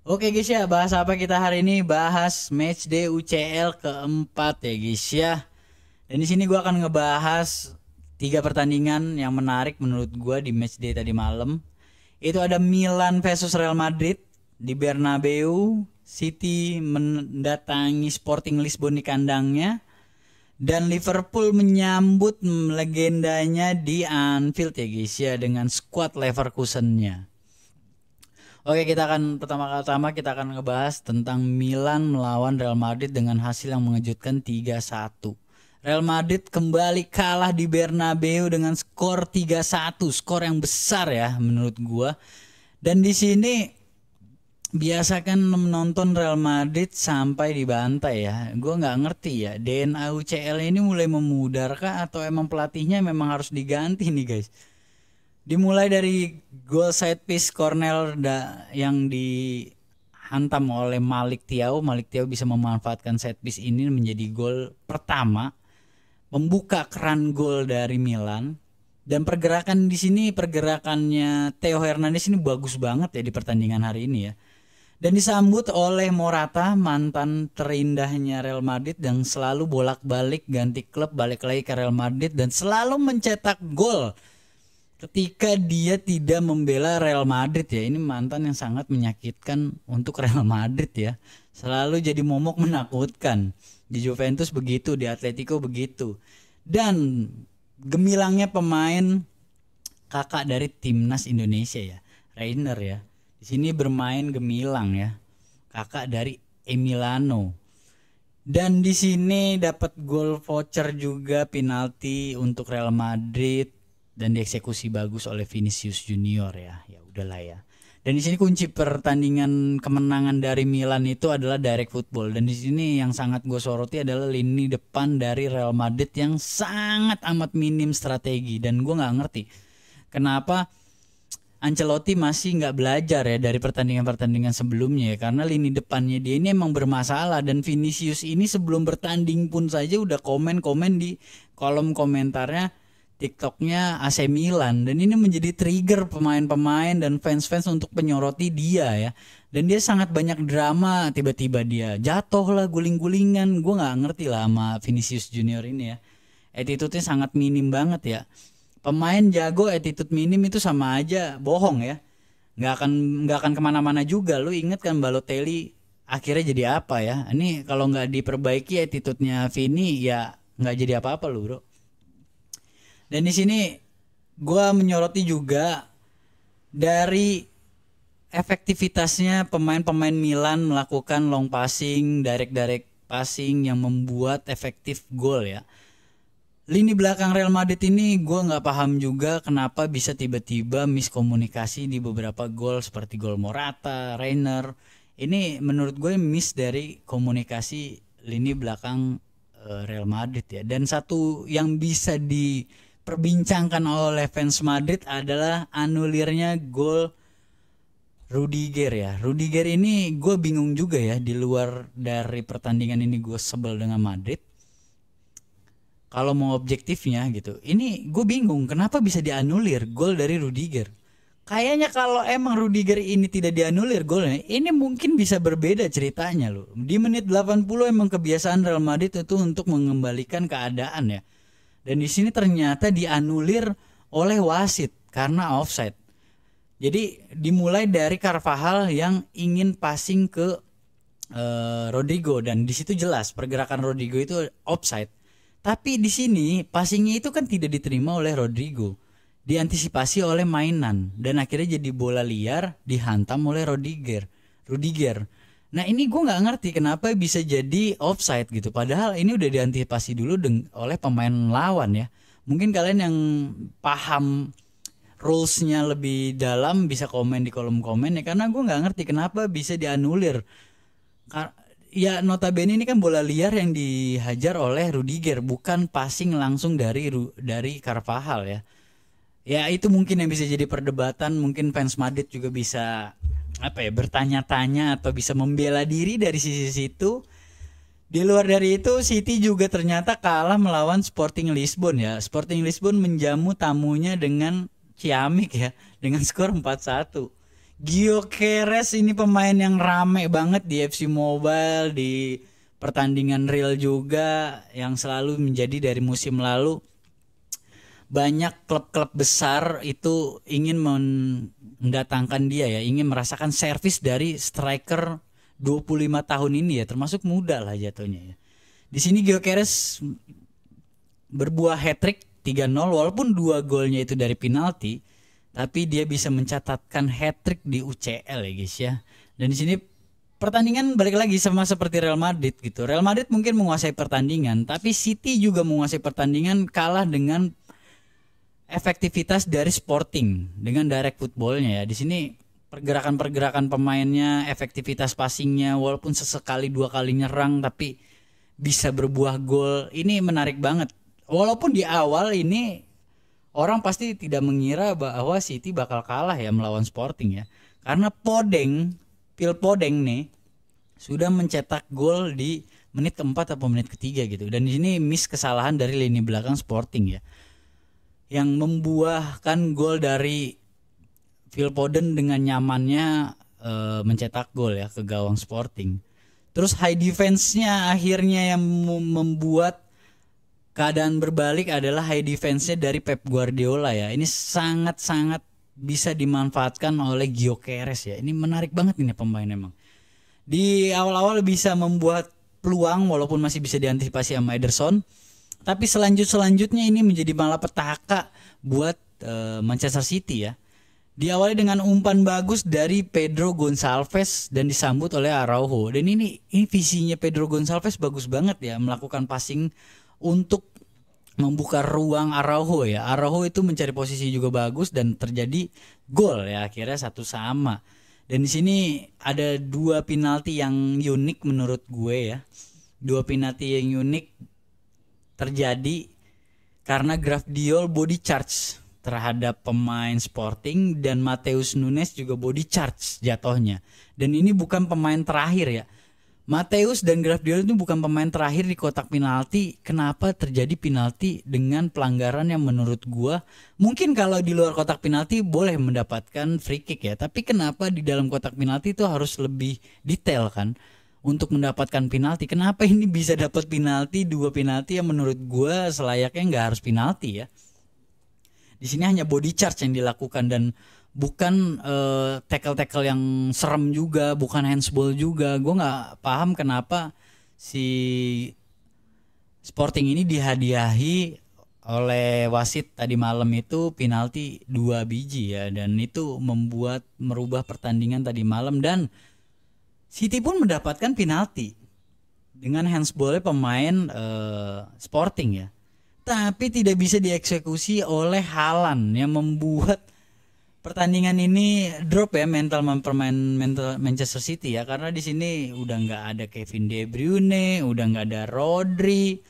Oke guys ya, bahas apa kita hari ini? Bahas matchday UCL keempat ya guys ya. Dan di sini gua akan ngebahas tiga pertandingan yang menarik menurut gua di matchday tadi malam. Itu ada Milan versus Real Madrid di Bernabeu. City mendatangi Sporting Lisbon di kandangnya. Dan Liverpool menyambut legendanya di Anfield ya guys ya dengan skuad Leverkusennya. Oke, pertama-tama kita akan ngebahas tentang Milan melawan Real Madrid dengan hasil yang mengejutkan 3-1. Real Madrid kembali kalah di Bernabeu dengan skor 3-1, skor yang besar ya menurut gua. Dan di sini biasakan menonton Real Madrid sampai dibantai ya. Gua nggak ngerti ya, DNA UCL ini mulai memudarkah atau emang pelatihnya memang harus diganti nih guys. Dimulai dari gol set piece Cornell yang dihantam oleh Malik Thiaw. Malik Thiaw bisa memanfaatkan set piece ini menjadi gol pertama, membuka keran gol dari Milan. Dan pergerakan di sini, pergerakannya Theo Hernandez ini bagus banget ya di pertandingan hari ini ya. Dan disambut oleh Morata, mantan terindahnya Real Madrid yang selalu bolak-balik ganti klub, balik lagi ke Real Madrid dan selalu mencetak gol ketika dia tidak membela Real Madrid ya. Ini mantan yang sangat menyakitkan untuk Real Madrid ya. Selalu jadi momok menakutkan. Di Juventus begitu, di Atletico begitu. Dan gemilangnya pemain kakak dari timnas Indonesia ya, Reiner ya. Di sini bermain gemilang ya. Kakak dari Emiliano. Dan di sini dapat gol voucher juga penalti untuk Real Madrid dan dieksekusi bagus oleh Vinicius Junior ya. Ya udahlah ya. Dan di sini kunci pertandingan kemenangan dari Milan itu adalah direct football. Dan di sini yang sangat gue soroti adalah lini depan dari Real Madrid yang sangat amat minim strategi. Dan gue nggak ngerti kenapa Ancelotti masih nggak belajar ya dari pertandingan-pertandingan sebelumnya ya. Karena lini depannya dia ini emang bermasalah. Dan Vinicius ini sebelum bertanding pun saja udah komen-komen di kolom komentarnya TikToknya AC Milan. Dan ini menjadi trigger pemain-pemain dan fans-fans untuk menyoroti dia ya. Dan dia sangat banyak drama, tiba-tiba dia jatuh lah, guling-gulingan. Gue nggak ngerti lah sama Vinicius Junior ini ya. Attitude-nya sangat minim banget ya. Pemain jago attitude minim itu sama aja bohong ya. Nggak akan kemana-mana juga. Lu inget kan Balotelli akhirnya jadi apa ya? Ini kalau nggak diperbaiki attitude-nya Vini ya nggak jadi apa-apa lu bro. Dan di sini gue menyoroti juga dari efektivitasnya pemain-pemain Milan melakukan long passing, direct passing yang membuat efektif gol ya. Lini belakang Real Madrid ini gue nggak paham juga kenapa bisa tiba-tiba miskomunikasi di beberapa gol seperti gol Morata, Reiner. Ini menurut gue miss dari komunikasi lini belakang Real Madrid ya. Dan satu yang bisa diperbincangkan oleh fans Madrid adalah anulirnya gol Rudiger ya. Rudiger ini gue bingung juga ya, di luar dari pertandingan ini gue sebel dengan Madrid. Kalau mau objektifnya gitu, ini gue bingung kenapa bisa dianulir gol dari Rudiger. Kayaknya kalau emang Rudiger ini tidak dianulir golnya, ini mungkin bisa berbeda ceritanya loh. Di menit 80 emang kebiasaan Real Madrid itu untuk mengembalikan keadaan ya. Dan di sini ternyata dianulir oleh wasit karena offside. Jadi dimulai dari Carvajal yang ingin passing ke Rodrigo, dan di situ jelas pergerakan Rodrigo itu offside. Tapi di sini passingnya itu kan tidak diterima oleh Rodrigo, diantisipasi oleh mainan dan akhirnya jadi bola liar dihantam oleh Rudiger. Nah ini gue nggak ngerti kenapa bisa jadi offside gitu. Padahal ini udah diantisipasi dulu oleh pemain lawan ya. Mungkin kalian yang paham rulesnya lebih dalam bisa komen di kolom komen ya. Karena gue nggak ngerti kenapa bisa dianulir. Ya notabene ini kan bola liar yang dihajar oleh Rudiger, bukan passing langsung dari Carvajal ya. Ya itu mungkin yang bisa jadi perdebatan, mungkin fans Madrid juga bisa bertanya-tanya atau bisa membela diri dari sisi situ. Di luar dari itu City juga ternyata kalah melawan Sporting Lisbon ya. Sporting Lisbon menjamu tamunya dengan ciamik ya, dengan skor 4-1. Gyökeres ini pemain yang rame banget di FC Mobile, di pertandingan real juga, yang selalu menjadi dari musim lalu banyak klub-klub besar itu ingin mendatangkan dia ya, ingin merasakan servis dari striker 25 tahun ini ya, termasuk muda lah jatuhnya ya. Di sini Gyökeres berbuah hat-trick 3-0 walaupun 2 golnya itu dari penalti, tapi dia bisa mencatatkan hat-trick di UCL ya guys ya. Dan di sini pertandingan balik lagi sama seperti Real Madrid gitu. Real Madrid mungkin menguasai pertandingan, tapi City juga menguasai pertandingan, kalah dengan efektivitas dari Sporting dengan direct footballnya ya. Di sini pergerakan-pergerakan pemainnya, efektivitas passingnya, walaupun sesekali 2 kali nyerang tapi bisa berbuah gol. Ini menarik banget. Walaupun di awal ini orang pasti tidak mengira bahwa City bakal kalah ya melawan Sporting ya. Karena Phil Foden nih sudah mencetak gol di menit keempat atau menit ketiga gitu. Dan di sini miss kesalahan dari lini belakang Sporting ya, yang membuahkan gol dari Phil Foden dengan nyamannya mencetak gol ya ke gawang Sporting. Terus high defense-nya akhirnya yang membuat keadaan berbalik adalah high defense-nya dari Pep Guardiola ya. Ini sangat-sangat bisa dimanfaatkan oleh Gyökeres ya. Ini menarik banget ini pemain emang. Di awal-awal bisa membuat peluang walaupun masih bisa diantisipasi sama Ederson. Tapi selanjutnya ini menjadi malapetaka buat Manchester City ya. Diawali dengan umpan bagus dari Pedro Gonçalves dan disambut oleh Araujo. Dan ini visinya Pedro Gonçalves bagus banget ya, melakukan passing untuk membuka ruang Araujo ya. Araujo itu mencari posisi juga bagus dan terjadi gol ya, akhirnya 1-1. Dan di sini ada 2 penalti yang unik menurut gue ya. 2 penalti yang unik terjadi karena Gvardiol body charge terhadap pemain Sporting dan Matheus Nunes juga body charge jatuhnya. Dan ini bukan pemain terakhir ya. Matheus dan Gvardiol itu bukan pemain terakhir di kotak penalti. Kenapa terjadi penalti dengan pelanggaran yang menurut gua mungkin kalau di luar kotak penalti boleh mendapatkan free kick ya. Tapi kenapa di dalam kotak penalti itu harus lebih detail kan untuk mendapatkan penalti? Kenapa ini bisa dapat penalti, 2 penalti yang menurut gua selayaknya nggak harus penalti ya. Di sini hanya body charge yang dilakukan dan bukan tackle-tackle yang serem juga, bukan handsball juga. Gue nggak paham kenapa si Sporting ini dihadiahi oleh wasit tadi malam itu penalti 2 biji ya, dan itu merubah pertandingan tadi malam. Dan City pun mendapatkan penalti dengan handsballnya pemain Sporting ya, tapi tidak bisa dieksekusi oleh Haaland yang membuat pertandingan ini drop ya mental Manchester City ya, karena di sini udah nggak ada Kevin De Bruyne, udah nggak ada Rodri,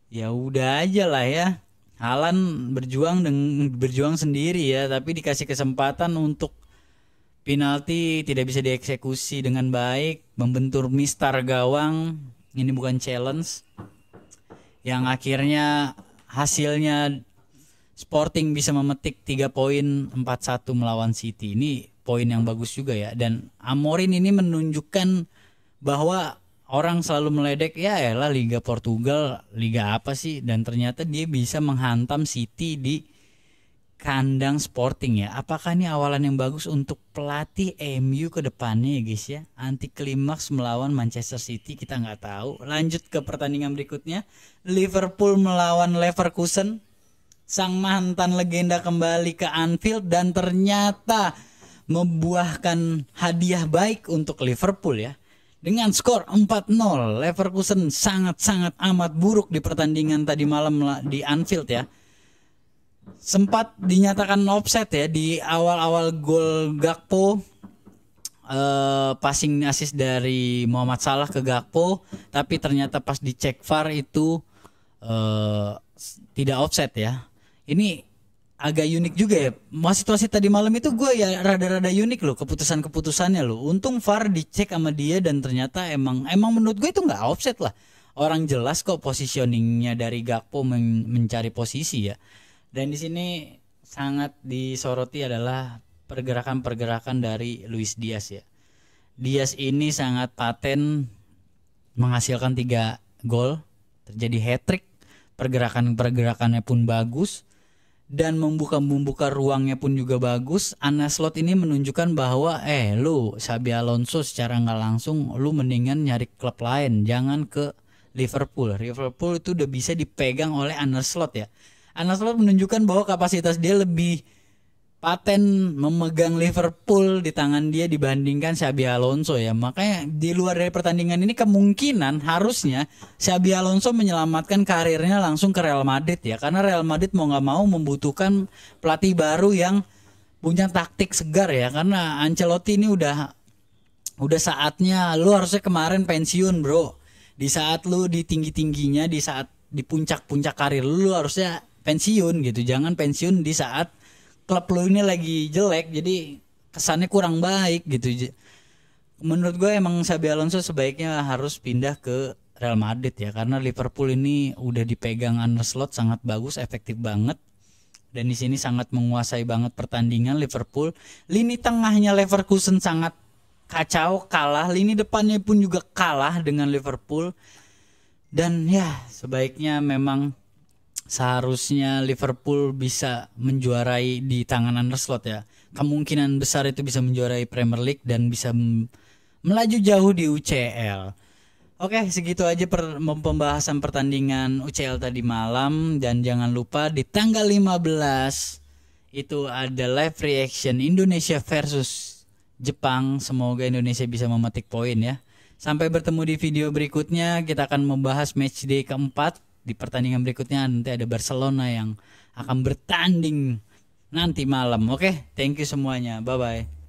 ya udah aja lah ya. Haaland berjuang sendiri ya, tapi dikasih kesempatan untuk penalti tidak bisa dieksekusi dengan baik, membentur mistar gawang. Ini bukan challenge, yang akhirnya hasilnya Sporting bisa memetik 3 poin 4-1 melawan City. Ini poin yang bagus juga ya. Dan Amorim ini menunjukkan bahwa orang selalu meledek ya elah Liga Portugal, liga apa sih? Dan ternyata dia bisa menghantam City di kandang Sporting ya. Apakah ini awalan yang bagus untuk pelatih MU ke depannya ya guys ya? Anti klimaks melawan Manchester City kita nggak tahu. Lanjut ke pertandingan berikutnya, Liverpool melawan Leverkusen. Sang mantan legenda kembali ke Anfield dan ternyata membuahkan hadiah baik untuk Liverpool ya. Dengan skor 4-0, Leverkusen sangat-sangat amat buruk di pertandingan tadi malam di Anfield ya. Sempat dinyatakan offside ya di awal-awal gol Gakpo, passing assist dari Muhammad Salah ke Gakpo, tapi ternyata pas dicek VAR itu tidak offside ya. Ini agak unik juga ya. Situasi tadi malam itu gue ya rada-rada unik loh keputusannya loh. Untung VAR dicek sama dia dan ternyata emang menurut gue itu nggak offside lah. Orang jelas kok positioningnya dari Gakpo mencari posisi ya. Dan di sini sangat disoroti adalah pergerakan-pergerakan dari Luis Diaz ya. Diaz ini sangat paten menghasilkan 3 gol, terjadi hat-trick, pergerakannya pun bagus dan membuka ruangnya pun juga bagus. Arne Slot ini menunjukkan bahwa lu Xabi Alonso secara nggak langsung lu mendingan nyari klub lain, jangan ke Liverpool. Liverpool itu udah bisa dipegang oleh Arne Slot ya. Arne Slot menunjukkan bahwa kapasitas dia lebih paten memegang Liverpool di tangan dia dibandingkan Xabi Alonso ya. Makanya di luar dari pertandingan ini kemungkinan harusnya Xabi Alonso menyelamatkan karirnya langsung ke Real Madrid ya. Karena Real Madrid mau nggak mau membutuhkan pelatih baru yang punya taktik segar ya. Karena Ancelotti ini udah saatnya lu harusnya kemarin pensiun bro. Di saat lu di tinggi-tingginya, di saat di puncak-puncak karir lu harusnya pensiun gitu. Jangan pensiun di saat klub lu ini lagi jelek, jadi kesannya kurang baik gitu. Menurut gue emang Xabi Alonso sebaiknya harus pindah ke Real Madrid ya, karena Liverpool ini udah dipegang Arne Slot sangat bagus, efektif banget, dan di sini sangat menguasai banget pertandingan Liverpool. Lini tengahnya Leverkusen sangat kacau, kalah. Lini depannya pun juga kalah dengan Liverpool, dan ya sebaiknya memang seharusnya Liverpool bisa menjuarai di tangan Arne Slot ya. Kemungkinan besar itu bisa menjuarai Premier League dan bisa melaju jauh di UCL. Oke, segitu aja pembahasan pertandingan UCL tadi malam. Dan jangan lupa di tanggal 15 itu ada live reaction Indonesia versus Jepang. Semoga Indonesia bisa memetik poin ya. Sampai bertemu di video berikutnya. Kita akan membahas matchday keempat. Di pertandingan berikutnya nanti ada Barcelona yang akan bertanding nanti malam. Oke, thank you semuanya. Bye-bye.